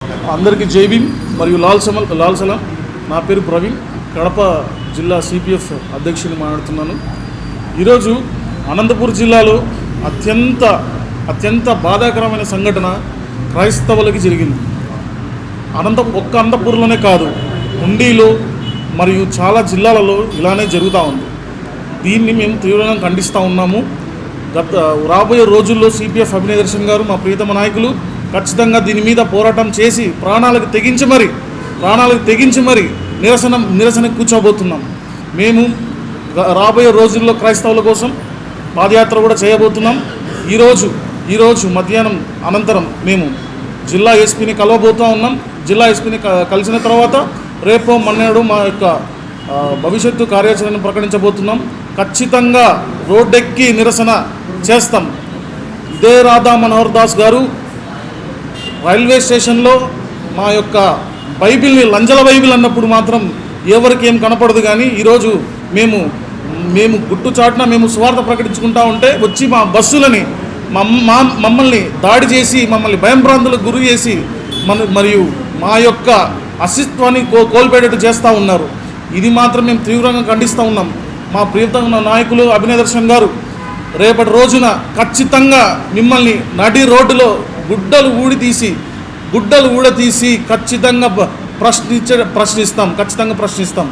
అందరికీ జై భీమ్ మరియు లాల్ సలాం. నా పేరు ప్రవీణ్, కడప జిల్లా సిపిఎఫ్ అధ్యక్షుని మాట్లాడుతున్నాను. ఈరోజు అనంతపురం జిల్లాలో అత్యంత బాధాకరమైన సంఘటన క్రైస్తవులకి జరిగింది. ఒక్క అనంతపురంలోనే కాదు, ఉండిలో మరియు చాలా జిల్లాలలో ఇలానే జరుగుతూ ఉంది. దీన్ని మేము తీవ్రంగా ఖండిస్తూ ఉన్నాము. రాబోయే రోజుల్లో సిపిఎఫ్ అభినయదర్శన్ గారు, మా ప్రియతమ నాయకులు ఖచ్చితంగా దీని మీద పోరాటం చేసి ప్రాణాలకు తెగించి మరి నిరసన కూర్చోబోతున్నాం. మేము రాబోయే రోజుల్లో క్రైస్తవుల కోసం పాదయాత్ర కూడా చేయబోతున్నాం. ఈరోజు మధ్యాహ్నం అనంతరం మేము జిల్లా ఎస్పీని కలవబోతూ ఉన్నాం. జిల్లా ఎస్పీని కలిసిన తర్వాత రేపు మన్నాడు మా యొక్క భవిష్యత్తు కార్యాచరణను ప్రకటించబోతున్నాం. ఖచ్చితంగా రోడ్డెక్కి నిరసన చేస్తాం. ఇదే రాధా మనోహర్ దాస్ గారు రైల్వే స్టేషన్లో మా యొక్క బైబిల్ని లంజల బైబిల్ అన్నప్పుడు మాత్రం ఎవరికి ఏం కనపడదు. కానీ ఈరోజు మేము గుట్టుచాటున మేము స్వార్థ ప్రకటించుకుంటా ఉంటే వచ్చి మా బస్సులని మమ్మల్ని దాడి చేసి మమ్మల్ని భయంభ్రాంతులకు గురి చేసి మరియు మా యొక్క అస్తిత్వాన్ని కోల్పోయేటట్టు చేస్తూ ఉన్నారు. ఇది మాత్రం మేము తీవ్రంగా ఖండిస్తూ ఉన్నాం. మా ప్రియతమ నాయకులు అభినయదర్శన్ గారు రేపటి రోజున ఖచ్చితంగా మిమ్మల్ని నడి రోడ్డులో గుడ్డలు ఊడతీసి ఖచ్చితంగా ప్రశ్నిస్తాం.